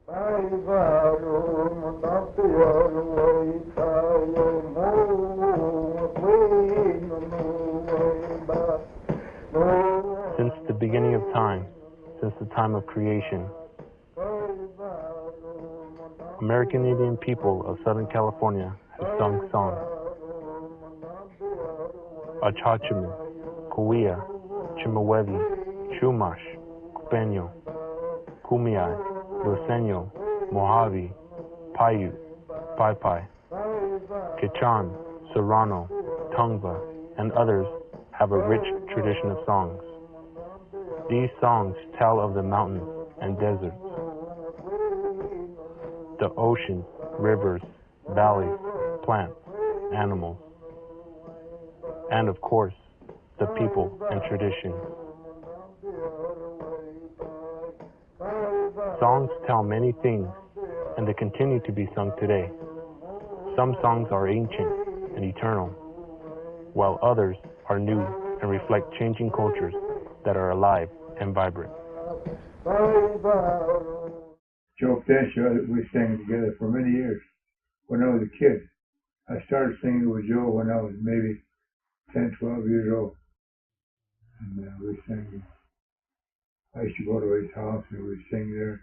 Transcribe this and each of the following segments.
Since the beginning of time, since the time of creation, American Indian people of Southern California have sung songs. Achachiman, Kuya, Chimawevi, Chumash, Cupeño, Kumiai, Luceño, Mojave, Paiute, Pai Pai, Quechan, Serrano, Tongva, and others have a rich tradition of songs. These songs tell of the mountains and deserts, the oceans, rivers, valleys, plants, animals, and of course, the people and traditions. Songs tell many things, and they continue to be sung today. Some songs are ancient and eternal, while others are new and reflect changing cultures that are alive and vibrant. Joe Fish, we sang together for many years when I was a kid. I started singing with Joe when I was maybe 10, 12 years old. And we sang. I used to go to his house and we'd sing there.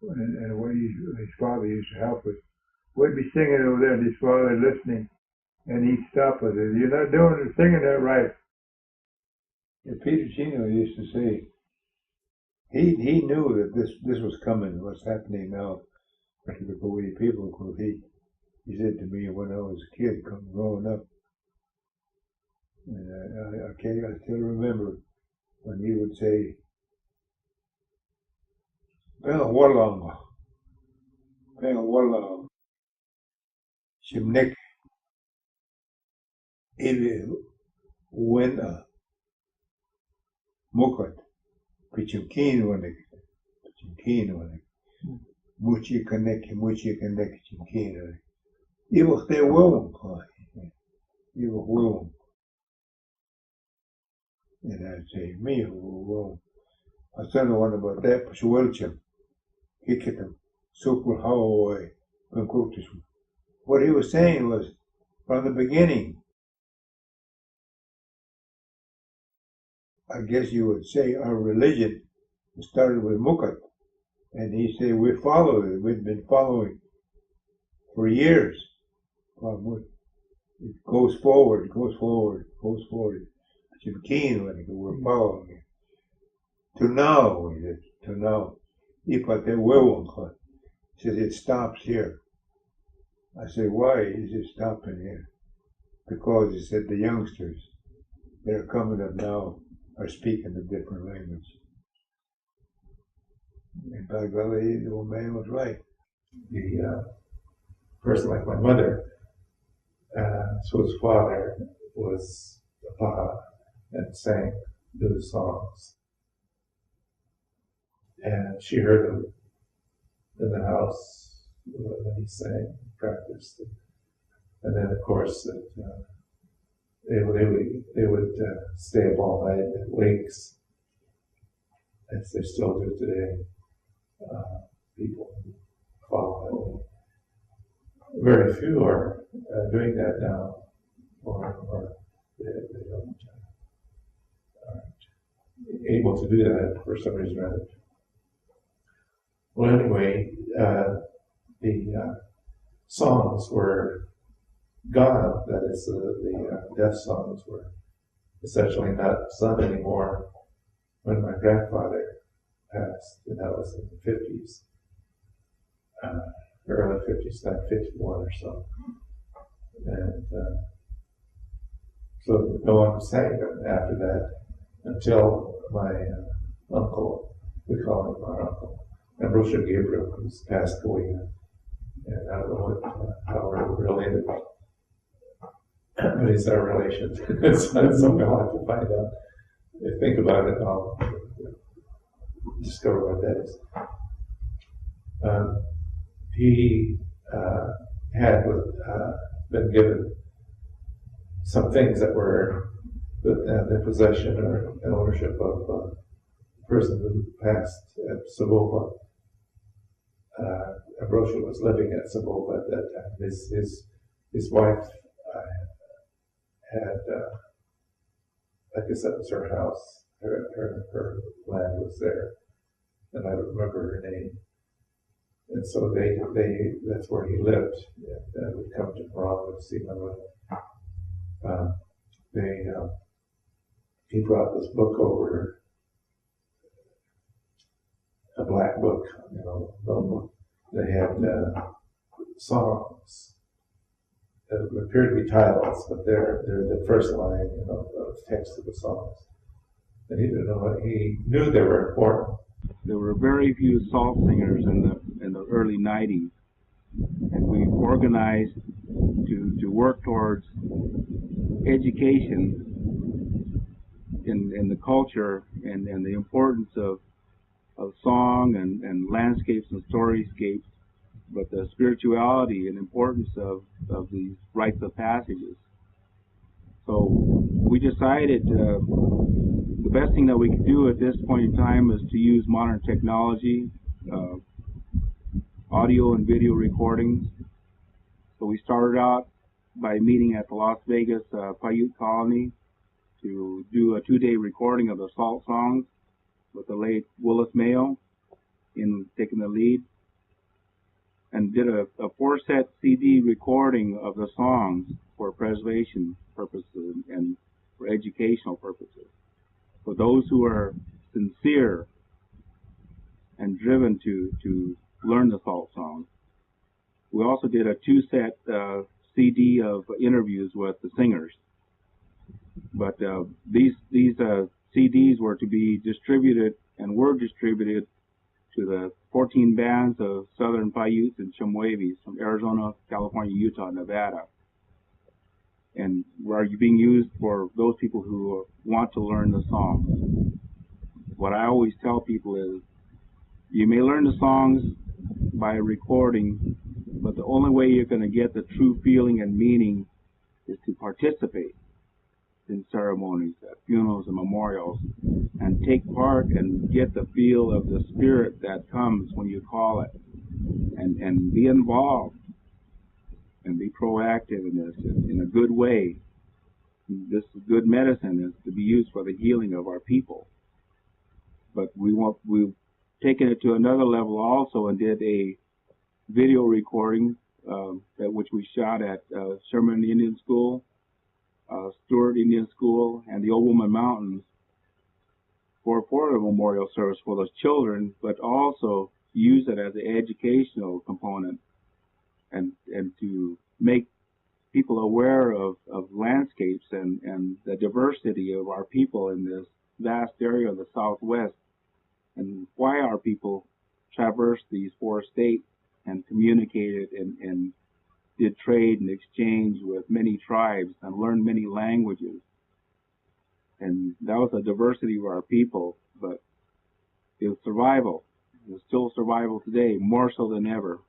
And when his father used to help us, we'd be singing over there and his father listening. And he'd stop us and "You're not singing that right." And Peter Chino used to say, he knew that this was coming, what's happening now to the Korean people, because he said to me when I was a kid, growing up, and I still remember when he would say, "Pega walang, shimnek, ibe wena, mukat, pichimkin wanek, muchi kanek, chimkin wanek. Ibo te wewum, ibo wewum." And I'd say, "Me, wewum." I said one about that, but welcome. Hikitam, Sukul Hawaii, Pankutism. What he was saying was, from the beginning, I guess you would say our religion started with Mukat. And he said, we followed it. We've been following for years. It goes forward. Chimkin, when we're following it. To now. Ipate Wewonka. He says, it stops here. I said, why is it stopping here? Because he said the youngsters that are coming up now are speaking a different language. And by golly, the old man was right. The person like my mother, whose father was a Paha and sang new songs. And she heard him in the house when he sang, practiced. And then, of course, they would stay up all night at lakes, as they still do today. People follow that way. Very few are doing that now, or they don't aren't able to do that for some reason or other. Well, anyway, the songs were gone. That is, the death songs were essentially not sung anymore when my grandfather passed, and that was in the 50s, early 50s, not 51 or so. And so no one sang them after that until my uncle, we call him our uncle, and Rocha Gabriel, who's passed away. And I don't know how we're related, but it's our relation. It's something I'll have to find out. If I think about it, I'll discover what that is. He had been given some things that were in the possession or in ownership of a person who passed at Saboba. Ambrosio was living at Samoa at that time. His wife had, I guess that was her house. Her land was there, and I don't remember her name. And so that's where he lived. And would come to Toronto to see my mother. He brought this book over, a black book, little book. They had songs that appear to be titles, but they're the first line, of text of the songs. And he didn't know what he knew they were important. There were very few salt singers in the early '90s, and we organized to work towards education in the culture and the importance of song and landscapes and storyscapes, but the spirituality and importance of these rites of passages. So we decided the best thing that we could do at this point in time is to use modern technology, audio and video recordings. So we started out by meeting at the Las Vegas Paiute Colony to do a 2-day recording of the Salt songs with the late Willis Mayo in taking the lead, and did a 4-set CD recording of the songs for preservation purposes and for educational purposes. For those who are sincere and driven to learn the Salt songs. We also did a 2-set CD of interviews with the singers. But these CDs were to be distributed and were distributed to the 14 bands of Southern Paiutes and Chemehuevis from Arizona, California, Utah, Nevada. And are being used for those people who want to learn the songs. What I always tell people is, you may learn the songs by recording, but the only way you're going to get the true feeling and meaning is to participate in ceremonies, at funerals and memorials, and take part and get the feel of the spirit that comes when you call it, and be involved and be proactive in this in a good way. This good medicine is to be used for the healing of our people. But we've taken it to another level also and did a video recording which we shot at Sherman Indian School, Stewart Indian School, and the Old Woman Mountains for a memorial service for those children, but also use it as an educational component and to make people aware of landscapes and the diversity of our people in this vast area of the Southwest, and why our people traversed these 4 states and communicated and did trade and exchange with many tribes and learned many languages. And that was a diversity of our people, but it was survival. It was still survival today, more so than ever.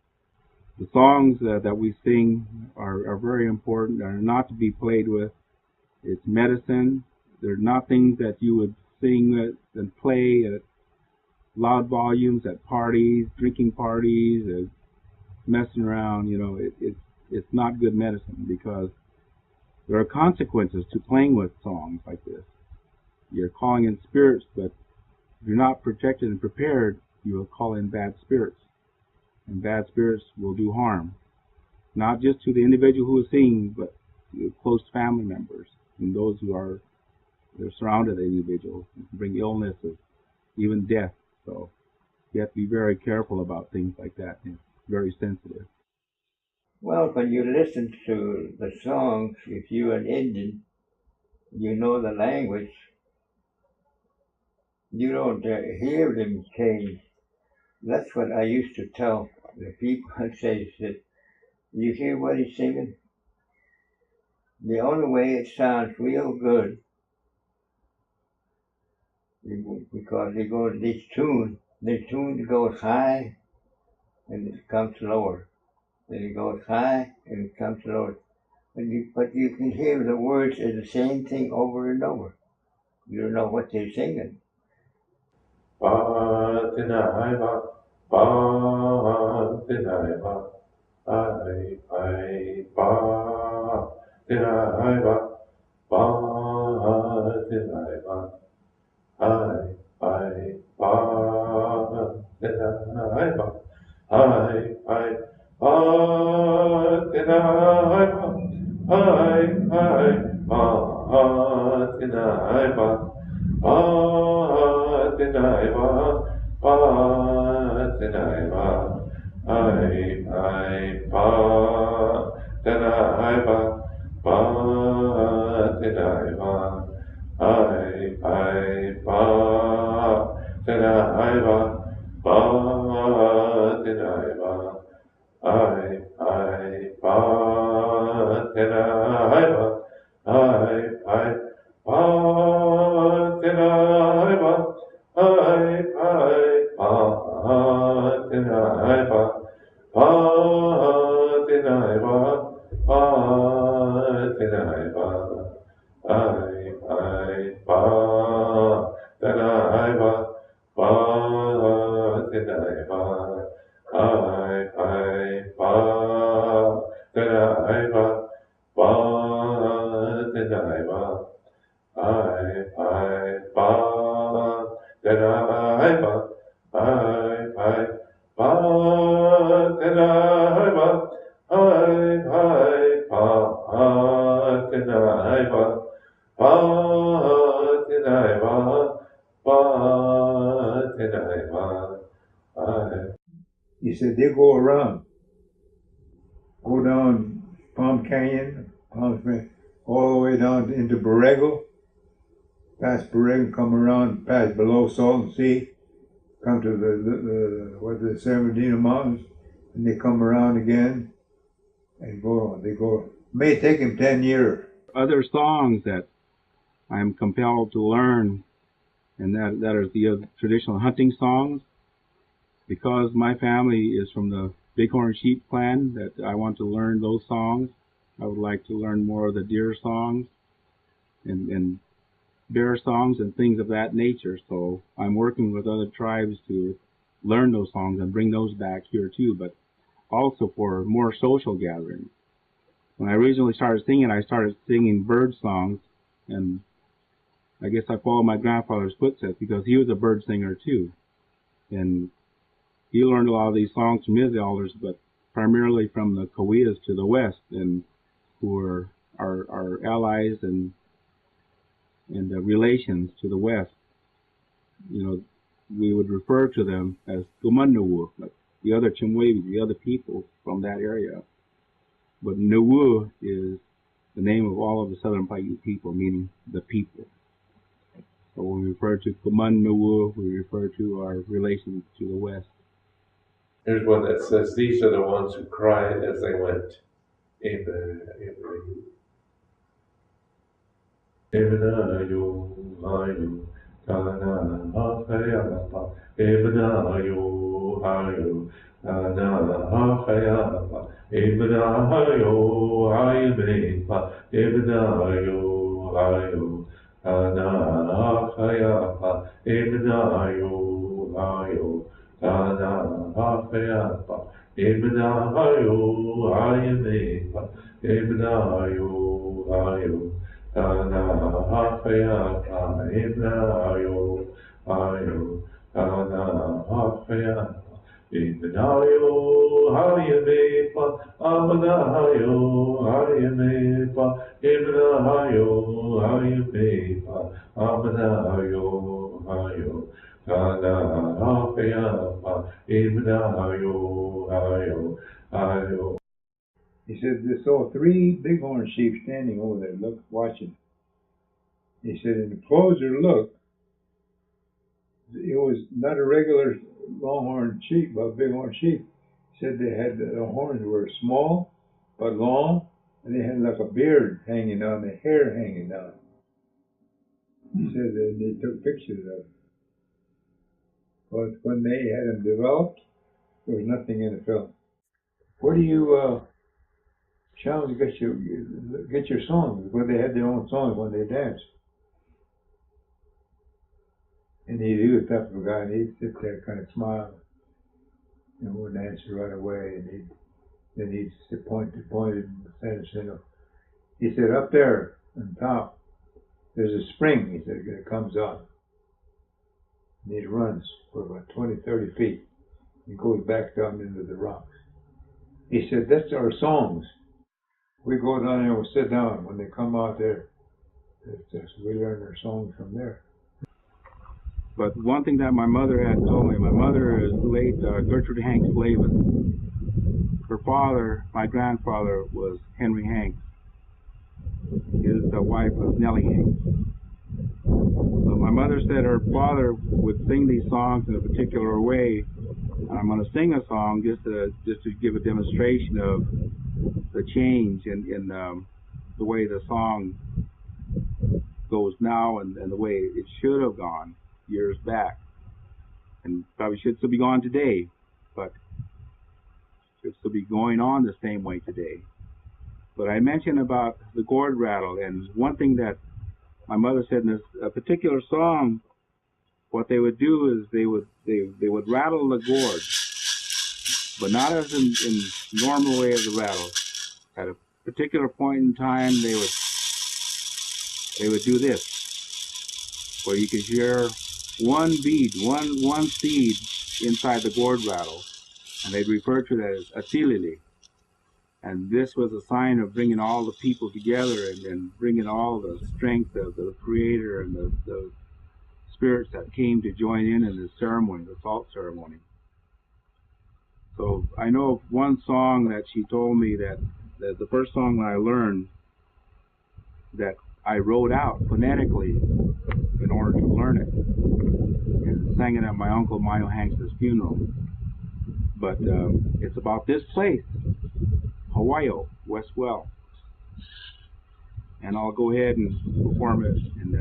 The songs that we sing are very important and are not to be played with. It's medicine. They're not things that you would sing and play at loud volumes at parties, drinking parties, and messing around. It's not good medicine, because there are consequences to playing with songs like this. You're calling in spirits, but if you're not protected and prepared, you will call in bad spirits. And bad spirits will do harm, not just to the individual who is singing, but to close family members and those who are surrounded the individual. It can bring illnesses, even death. So you have to be very careful about things like that. It's very sensitive. Well, when you listen to the songs, if you're an Indian, you know the language, you don't hear them change. That's what I used to tell the people. I say, you hear what he's singing? The only way it sounds real good, because this tune goes high and it comes lower. Then it goes high and it comes lower. But you can hear the words as the same thing over and over. You don't know what they're singing. Ba tenai ba, ai ba, tenai ba, ba, tenai ba, ai ba, tenai ba, ai ba, tenai ba, ai ba, tenai ba, tenai ba, tenai ba, ai ba, tenai ba, tenai ba, ai ba, tenai ba, tenai ba, ai ba, tenai ba, ai ba, tenai ba, ai ba, tenai ba, tenai ba, tenai ba, ai ba, tenai ba, tenai ba, ai ba, tenai ba, tenai ba, ai ba, tenai ba, ai ba, tenai ba, ai ba, tenai ba, tenai ba, tenai ba, ai. He said they go around, go down Palm Canyon, Palm Springs, all the way down into Borrego, past Borrego, come around, past below Salton Sea, come to the San Bernardino Mountains, and they come around again and go on. They go. May take him 10 years. Other songs that I'm compelled to learn, and that are the traditional hunting songs. Because my family is from the Bighorn Sheep clan, that I want to learn those songs. I would like to learn more of the deer songs and bear songs and things of that nature. So I'm working with other tribes to learn those songs and bring those back here too, but also for more social gatherings. When I originally started singing bird songs, and I guess I followed my grandfather's footsteps because he was a bird singer too. And he learned a lot of these songs from his elders, but primarily from the Cahuillas to the west, and who are our allies and the relations to the west. You know, we would refer to them as Gumannuwu, like the other Chimwevi, the other people from that area. But Nuwu is the name of all of the Southern Paiute people, meaning the people. So when we refer to Gumannuwu, we refer to our relations to the west. There's one that says, "These are the ones who cried as they went." Amen. Ebanayo, hayo, kana, hafayapa. Ebanayo, hayo, kana, hafayapa. Ebanayo, hayamepa. Ebanayo, hayo, kana, hafayapa. Ebanayo, hayo, kana, hafayapa. Ebanayo, hayamepa. Ebanayo, hayo. Kana hafayapa, Ibnayo, ayo, kana hafayapa, Ibnayo, hayamepa, Abanayo, hayamepa, Ibnayo, hayamepa, Abanayo, hayo, kana hafayapa, Ibnayo, ayo. He said they saw 3 bighorn sheep standing over there, watching. He said, in a closer look, it was not a regular longhorn sheep, but bighorn sheep. He said they had the horns were small but long, and they had like a beard hanging down, the hair hanging down. He said that they took pictures of it. But when they had them developed, there was nothing in the film. Where do you challenge get your songs? Where they had their own songs when they danced. And he was the type of a guy, and he'd sit there kind of smile. and wouldn't answer right away. And then he'd point and say, he said, up there on top, there's a spring, he said, that comes up. And he runs for about 20, 30 feet. He goes back down into the rocks. He said, that's our songs. We go down there and we sit down. When they come out there, we learn their songs from there. But one thing that my mother had told me, my mother is late Gertrude Hanks Slavin. Her father, my grandfather, was Henry Hanks. His wife was Nellie Hanks. So my mother said her father would sing these songs in a particular way. And I'm going to sing a song just to give a demonstration of the change in the way the song goes now and the way it should have gone years back, and probably should still be gone today, but should still be going on the same way today. But I mentioned about the gourd rattle, and one thing that my mother said in this particular song, what they would do is they would rattle the gourd, but not as in normal way as a rattle. At a particular point in time, they would do this, where you could hear one bead, one seed inside the gourd rattle, and they'd refer to it as a silili. And this was a sign of bringing all the people together and bringing all the strength of the Creator and the spirits that came to join in the ceremony, the salt ceremony. So I know of one song that she told me that the first song that I learned that I wrote out phonetically in order to learn it, and sang it at my uncle Myo Hanks' funeral. But it's about this place, Hawaii, West Well. And I'll go ahead and perform it and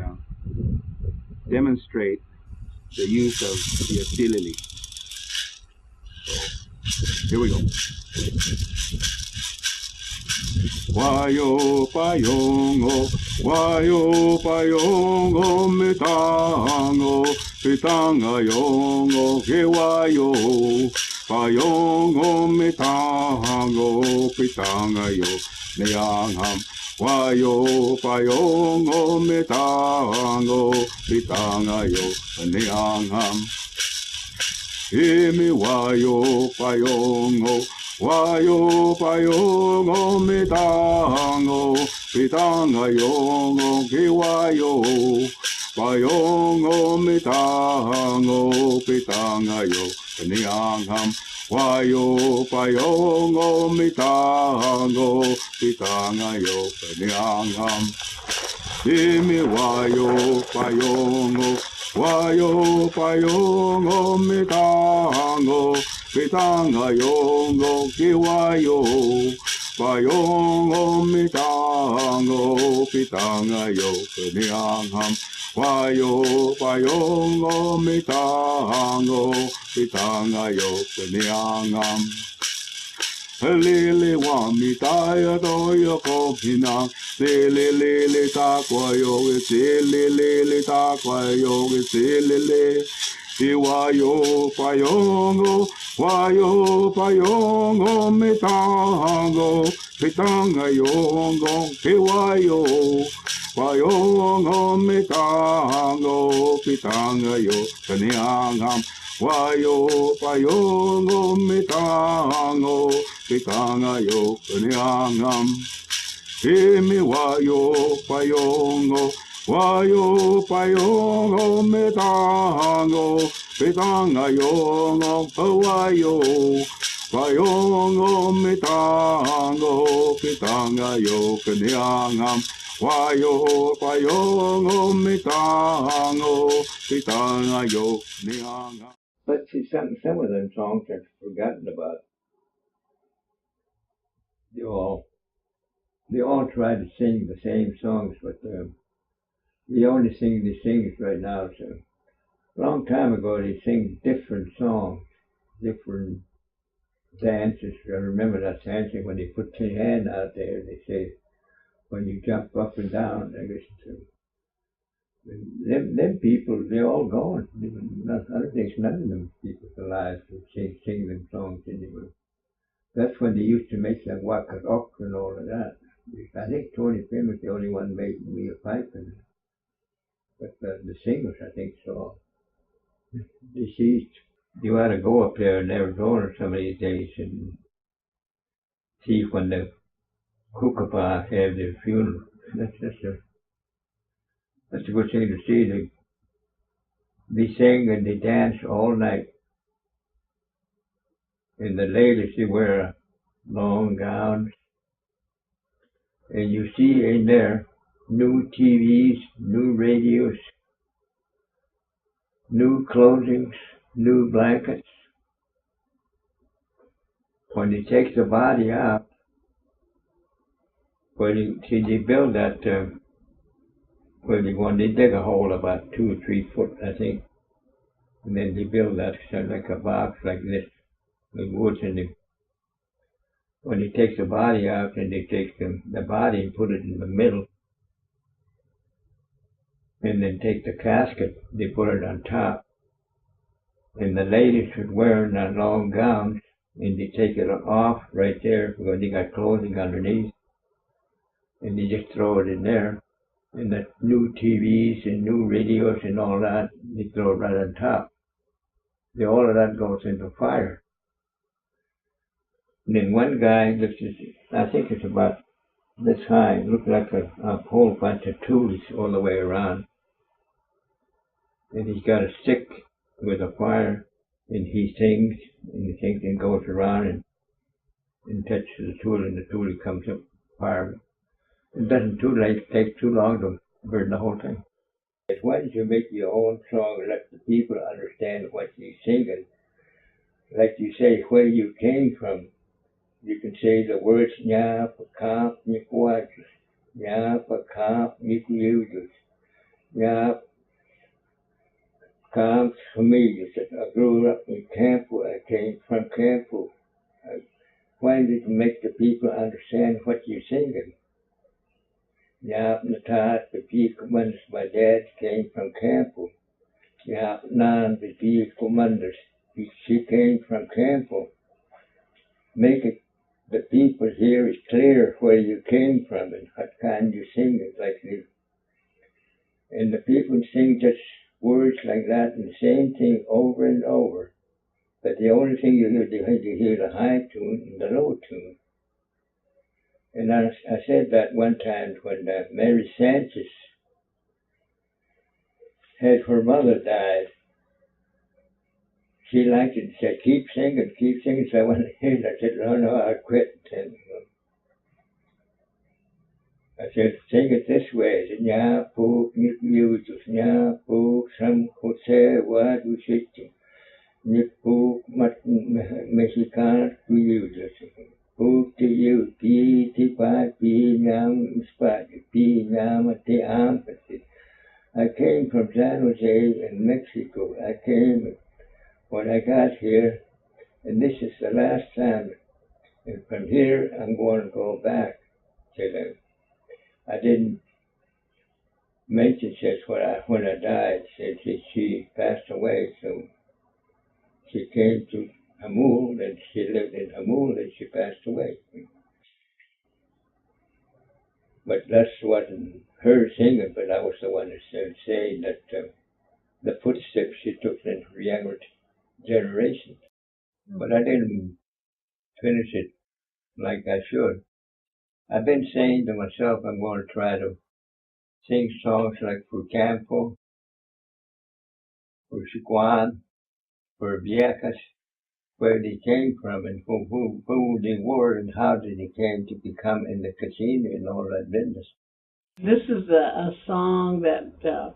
demonstrate the use of the asilili. So, here we go. Wayo payongo, mitango, pitanga yongo, kewayo, payongo, mitango, pitanga yo, neangham, wayo payongo, mitango, pitanga yo, neangham. Imi wayo payongo, wayo payongo mitango, pitanga yongo kiwayo, payongo mitango, pitanga yo niangham, wayo payongo mitango, pitanga yo niangham. Imi wayo payongo, wayo payongo mitango, pitanga yongo kiwayo, payongo mitango, pitanga yo niangham, wayo payongo mitango, pitanga yo niangham. Lili wamitaya doyo kopinang, lili takwayo, lili takwayo, lili. Iwayo payongo, wayo payongo mitango, pitanga yongo, iwayo payongo mitango, pitanga yo kaniangam, wayo payongo mitango, pitanga yo kaniangam. Imi wayo payongo, wayo payongo mitango, pitanga yongo, wayo payongo mitango, pitanga yo kaniangam, wayo payongo mitango, pitanga yo kaniangam. But see, some of them songs I've forgotten about. They all try to sing the same songs, but we only sing the things right now. So a long time ago, they sing different songs, different dances. I remember that dancing when they put their hand out there. They say when you jump up and down, they listen to. Them people, they're all gone. I don't think none of them people alive to sing them songs anymore. That's when they used to make like Waka Rock and all of that. I think Tony Finn was the only one making me a pipe, but the singers, I think so. Deceased. You ought to go up there in Arizona some of these days and see when the Kookaburra have their funeral. That's a good thing to see. They sing and they dance all night. And the ladies, they wear long gowns. And you see in there new TVs, new radios, new clothing, new blankets. When they take the body out, they build that, they dig a hole about 2 or 3 foot, I think. And then they build that like a box like this, with woods in it. When they take the body out, and they take the body and put it in the middle, and then take the casket, they put it on top. And the ladies are wearing that long gowns, and they take it off right there because they got clothing underneath, and they just throw it in there. And the new TVs and new radios and all that, they throw it right on top. All of that goes into fire. And then one guy, I think it's about this high, looked like a whole bunch of tools all the way around. And he's got a stick with a fire, and he sings and goes around and touches the tool, and the tool comes up fire. It doesn't take too long to burn the whole thing. Why don't you make your own song and let the people understand what you're singing? Like you say, where you came from. You can say the words Nya Pakap Nikwajas, Nya Pakap Nikuyujas, Nya Pakap Familias. I grew up in Campo. I came from Campo. Why did you make the people understand what you're singing? Yap Natat Papi Commanders. My dad came from Campo. Yap Nan Papi Commanders. She came from Campo. Make it the people here is clear where you came from and what kind you sing it like this. And the people sing just words like that and the same thing over and over. But the only thing you hear the high tune and the low tune. And I said that one time when Mary Sanchez had her mother died. She liked it and said, keep singing. So I went ahead and I said, no, I quit. And I said, sing it this way. I said, Nya po Nikuyujas, Nya po Sam Jose Wadushiti, Nipo Mexican Kuyujas. Po to you, P Tipa, P Nam Spati, P Nam Te Ampati. I came from San Jose in Mexico. I came when I got here, and this is the last time. And from here, I'm going to go back to them. I didn't mention just when I died, said she passed away, so she came to Hamul, and she lived in Hamul, and she passed away. But that wasn't her singing, but I was the one that saying that the footsteps she took in her younger generation. But I didn't finish it like I should. I've been saying to myself I'm going to try to sing songs like for Campo, for Chiquan, for Viejas, where they came from and who they were and how they came to become in the casino and all that business. This is a song that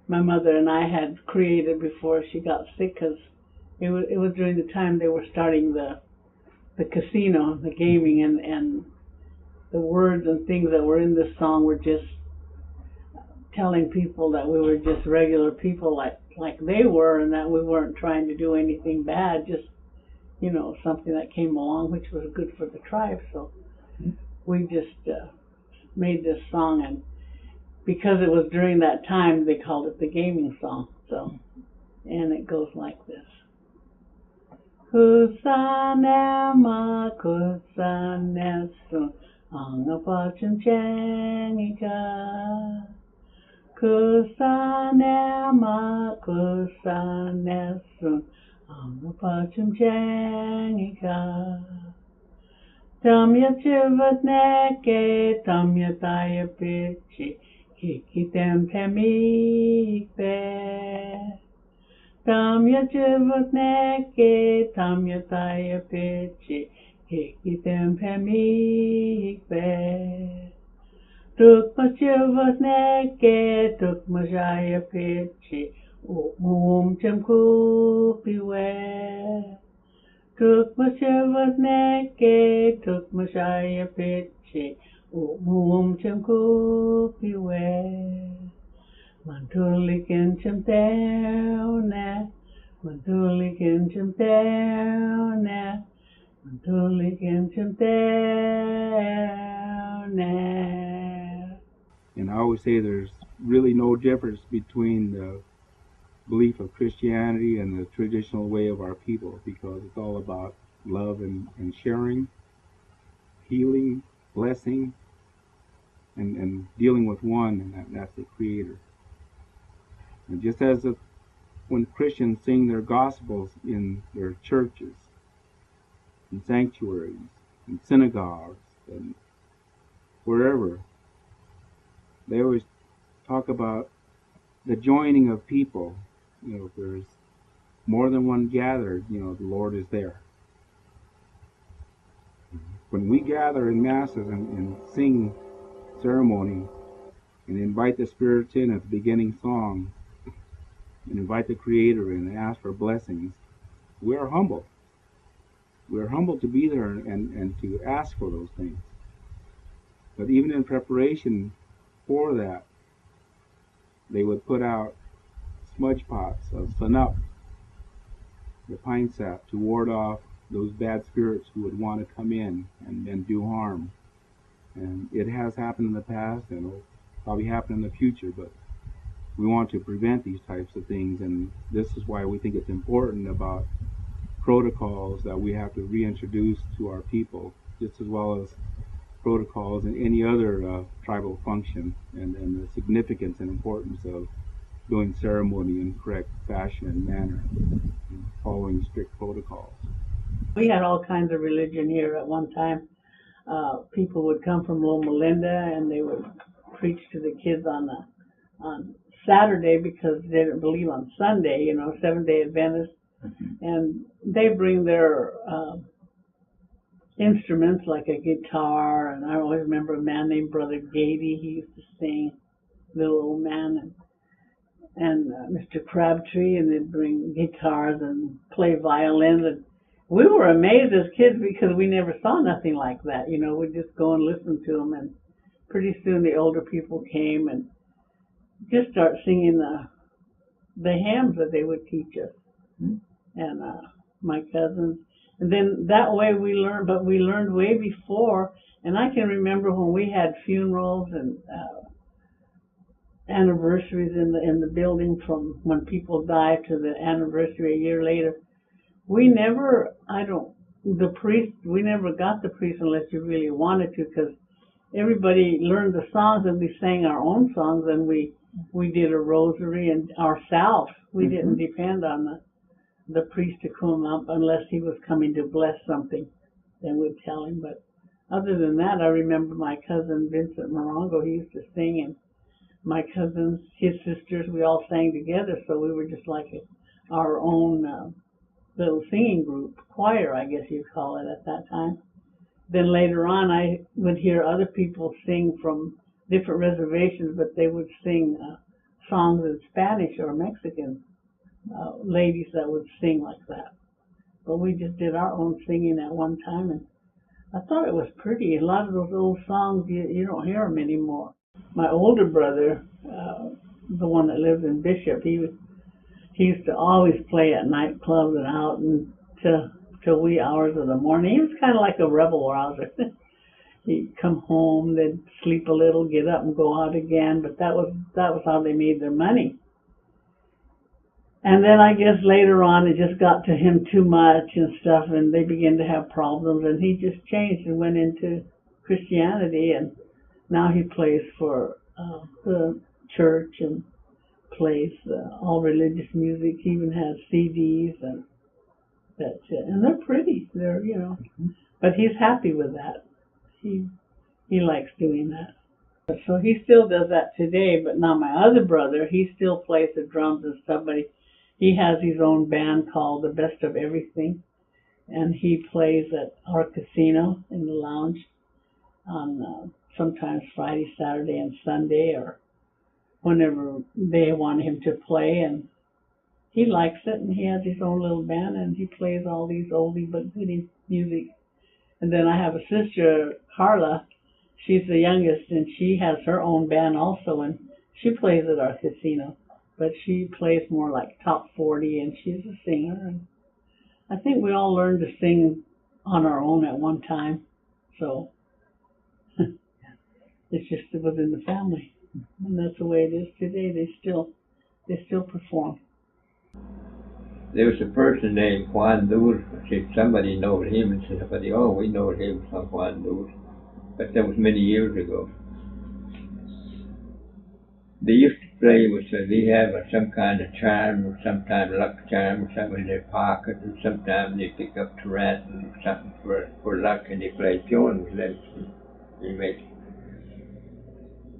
my mother and I had created before she got sick, because it was during the time they were starting the casino, the gaming, and the words and things that were in this song were just telling people that we were just regular people like they were, and that we weren't trying to do anything bad, just, you know, something that came along which was good for the tribe. So we just made this song, and because it was during that time, they called it the gaming song. So, and it goes like this. Kusanema kusanesu angapachum chengika. Kusanema kusanesu angapachum chengika. Tamya chivatneke tamya taya pichi hikitem temikbe. Tamya chivatneke tamya taya pichi hikitem temikbe. Tukma chivatneke tukma jaya pichi chemku piwe. Tukma chivatneke tukma jaya pichi chemku piwe. Mantulikin chimteone, mantulikin chimteone, mantulikin chimteone. And I always say there's really no difference between the belief of Christianity and the traditional way of our people, because it's all about love and sharing, healing, blessing, and dealing with one, and that's the Creator. And just as when Christians sing their gospels in their churches, in sanctuaries, in synagogues, and wherever, they always talk about the joining of people. You know, if there's more than one gathered, you know, the Lord is there. When we gather in masses and sing ceremony and invite the spirits in at the beginning song and invite the Creator in and ask for blessings, we are humble. We are humble to be there and to ask for those things. But even in preparation for that, they would put out smudge pots of sanup, the pine sap, to ward off those bad spirits who would want to come in and do harm. And it has happened in the past, and it'll probably happen in the future, but we want to prevent these types of things, and this is why we think it's important about protocols that we have to reintroduce to our people, just as well as protocols in any other tribal function, and the significance and importance of doing ceremony in correct fashion and manner, and following strict protocols. We had all kinds of religion here at one time. People would come from Loma Linda, and they would preach to the kids on Saturday because they didn't believe on Sunday, you know, Seventh-day Adventists. And they bring their instruments like a guitar, and I always remember a man named Brother Gady. He used to sing, little old man, and Mr. Crabtree, and they'd bring guitars and play violins. And we were amazed as kids because we never saw nothing like that. You know, we'd just go and listen to them, and pretty soon the older people came and just start singing the hymns that they would teach us. And my cousins. And then that way we learned, but we learned way before. And I can remember when we had funerals and anniversaries in the building, from when people died to the anniversary a year later. We never, we never got the priest unless you really wanted to, because everybody learned the songs and we sang our own songs, and we did a rosary and ourselves. We didn't depend on the priest to come up unless he was coming to bless something. Then we'd tell him. But other than that, I remember my cousin Vincent Morongo, he used to sing, and my cousins, his sisters, we all sang together, so we were just like our own little singing group, choir, I guess you'd call it at that time. Then later on, I would hear other people sing from different reservations, but they would sing songs in Spanish or Mexican. Ladies that would sing like that. But we just did our own singing at one time, and I thought it was pretty. A lot of those old songs, you don't hear them anymore. My older brother, the one that lived in Bishop, he used to always play at nightclubs and out till wee hours of the morning. He was kind of like a rebel rouser. He'd come home, they'd sleep a little, get up and go out again, but that was how they made their money. And then I guess later on it just got to him too much and stuff, and they began to have problems, and he just changed and went into Christianity, and now he plays for the church and plays all religious music. He even has CDs, and that's it. And they're pretty. They're, you know, but he's happy with that. He likes doing that. So he still does that today. But now my other brother, he still plays the drums and stuff, but he has his own band called The Best of Everything, and he plays at our casino in the lounge on sometimes Friday, Saturday, and Sunday, or whenever they want him to play, and he likes it, and he has his own little band, and he plays all these oldie but goodie music. And then I have a sister, Carla. She's the youngest, and she has her own band also, and she plays at our casino. But she plays more like top 40, and she's a singer. And I think we all learned to sing on our own at one time, so it's just it was in the family, and that's the way it is today. They still perform. There was a person named Juan Dul. Somebody knew him, and somebody, oh, we know him from Juan Dul. But that was many years ago. They used to play with, they have some kind of charm, or sometimes luck charm, or something in their pocket, and sometimes they pick up Tarant and something for luck, and they play tune with them. They make.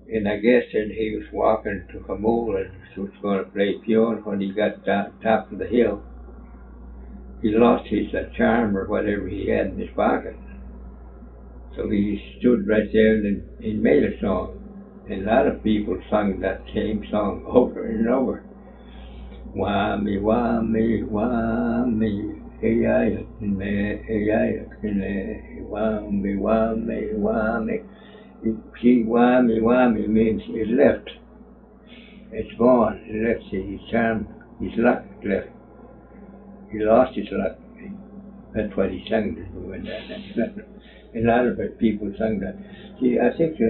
And I guess that he was walking to Hamul and was going to play tune. When he got down top of the hill, he lost his charm or whatever he had in his pocket. So he stood right there and he made a song. And a lot of people sung that same song over and over. Wami, wami, wami, hey-ya-ya, hey-ya-ya, wami, wami, wami. See, wami, wami means it left. It's gone. It left his charm, his luck left. He lost his luck. That's what he sang when that. A lot of people sung that. See, I think a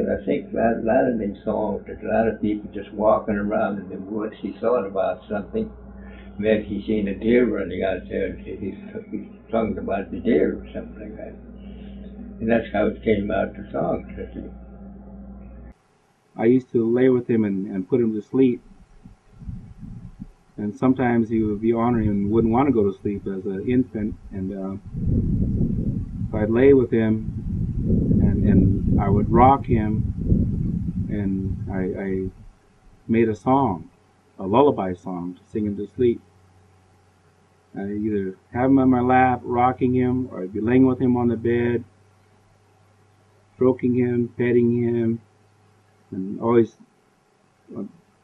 lot of them songs, there's a lot of people just walking around in the woods. He thought about something. Maybe he seen a deer running out there, and he sung about the deer or something like that. And that's how it came out, the song. I used to lay with him and put him to sleep. And sometimes he would be ornery and wouldn't want to go to sleep as an infant. And so I'd lay with him, and I would rock him, and I made a song, a lullaby song, to sing him to sleep. I either have him on my lap, rocking him, or I'd be laying with him on the bed, stroking him, petting him, and always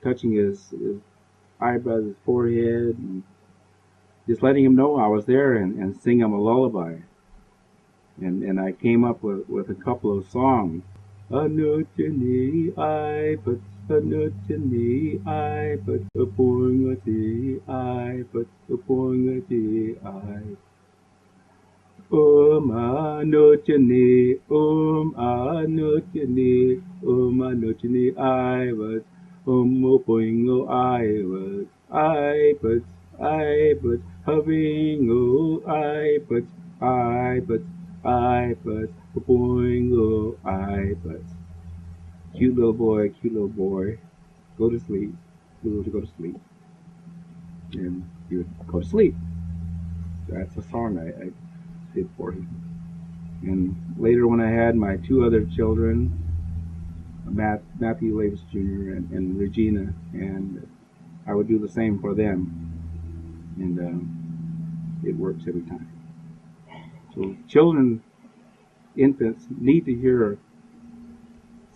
touching his eyebrows, his forehead, and just letting him know I was there, and sing him a lullaby. And I came up with a couple of songs. Anutini I but Anutini I but Apungati I but Apungati I Anutini Anutini Anutini I but Apingo I but Havingo I but Boingo, but cute little boy, go to sleep, go to sleep, and he would go to sleep. That's a song I did for him. And later, when I had my two other children, Matthew Lavis Jr. and Regina, and I would do the same for them, and it works every time. So children, infants, need to hear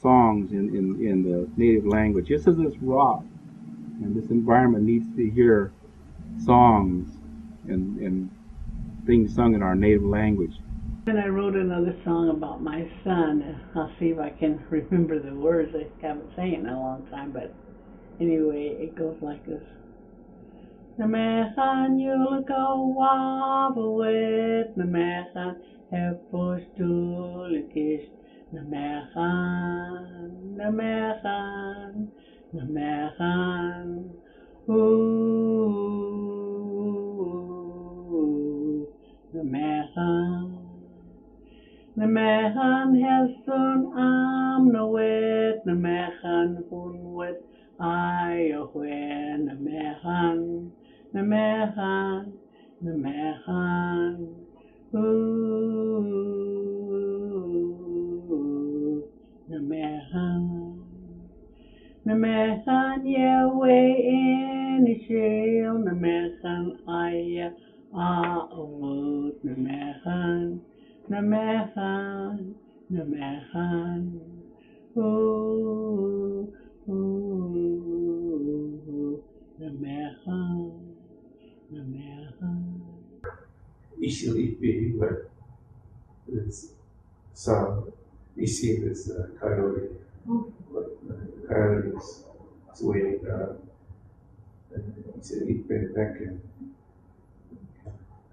songs in the native language. Just as this rock and this environment needs to hear songs and things sung in our native language. And I wrote another song about my son. I'll see if I can remember the words. I haven't sang it in a long time, but anyway, it goes like this. Namehan yulka wabawet, namehan hepustulikish, Namehan, Namehan, Namehan, ooh, Namehan. Namehan Hesun Am Nawet, Namehan Hunwet Ayahwe, Namehan, Namehan, Namehan, ooh, Namehan. Namehan Yahweh Inishil, Namehan Aya Aumut, Namehan, Namehan, Namehan, ooh, Namehan, Namehan. Isil Ipi, but it's some Isil is a coyote. But the coyote is waiting and he said, Ipe Necken,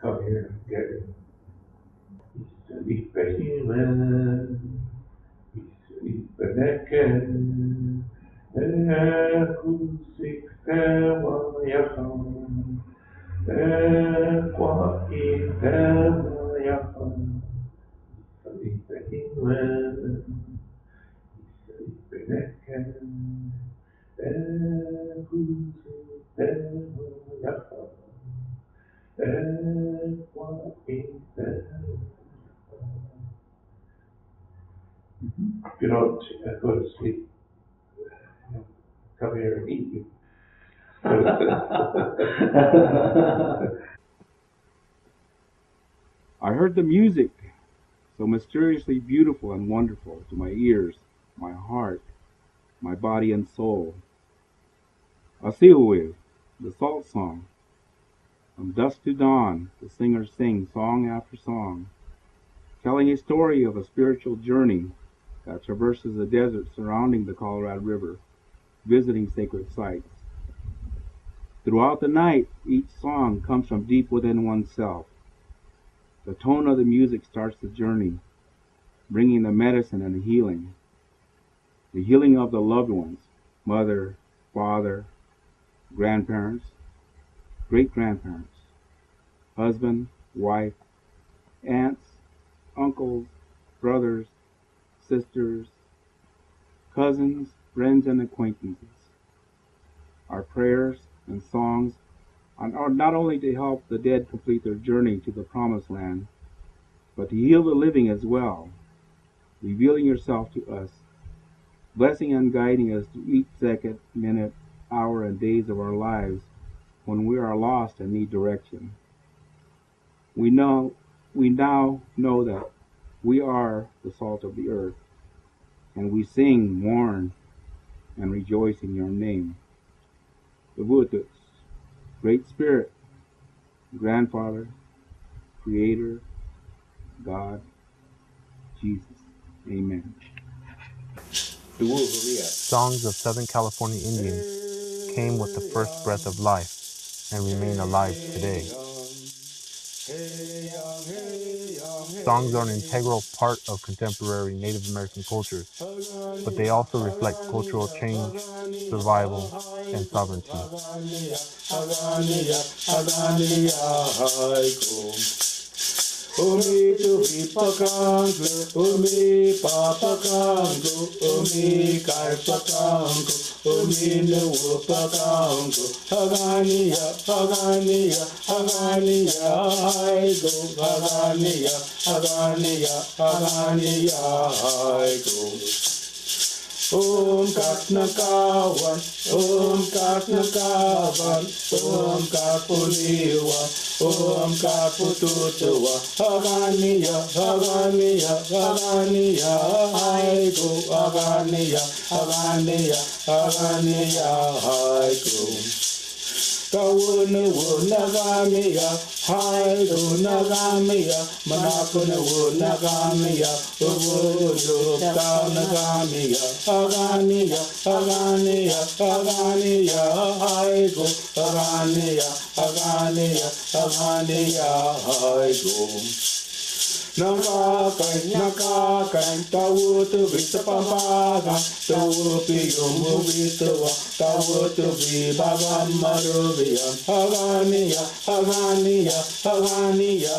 come here and get him. Ipe Himen, Ipe Necken, Ekusik Tewa Yacham, Ekwa Itewa Yacham, Ipe Himen, Ipe Necken, Ekusik Tewa Yacham, Ekwa Itewa. If you don't go to sleep, come here and eat you. I heard the music, so mysteriously beautiful and wonderful to my ears, my heart, my body and soul. Asihuil, the salt song. From dusk to dawn, the singers sing song after song, telling a story of a spiritual journey that traverses the desert surrounding the Colorado River, visiting sacred sites. Throughout the night, each song comes from deep within oneself. The tone of the music starts the journey, bringing the medicine and the healing of the loved ones, mother, father, grandparents, great-grandparents, husband, wife, aunts, uncles, brothers, sisters, cousins, friends, and acquaintances. Our prayers and songs are not only to help the dead complete their journey to the promised land, but to heal the living as well, revealing yourself to us, blessing and guiding us through each second, minute, hour, and days of our lives when we are lost and need direction. We now know that we are the salt of the earth, and we sing, mourn, and rejoice in your name. The Vutus, Great Spirit, Grandfather, Creator, God, Jesus. Amen. Songs of Southern California Indians came with the first breath of life and remain alive today. Songs are an integral part of contemporary Native American cultures, but they also reflect cultural change, survival, and sovereignty. Umi tuhi pakangu, umi papakangu, umi karpakangu, umi nuwa pakangu, Haganiya, Haganiya, Haganiya, Haigo, Haganiya, Haganiya, Haganiya, Haigo. Om Katnakawan, Om Katnakawan, Om Kapuliwa, Om Kapututua, Haganiya, Haganiya, Haganiya, Haigo, Haganiya, Haganiya, Haganiya, Haigo. Kawuna Nagamiya, Haido Nagamiya, Manakuna Nagamiya, Uvudu Nagamiya, Haganiya, Haganiya, Haganiya, Haigo, Haganiya, Haganiya, Haganiya, Haigo. nakakan, tawutu vitapampaga, tawupi yumuvitwa, tawutu vibagam maruviyam, Haganiya, Haganiya, Haganiya,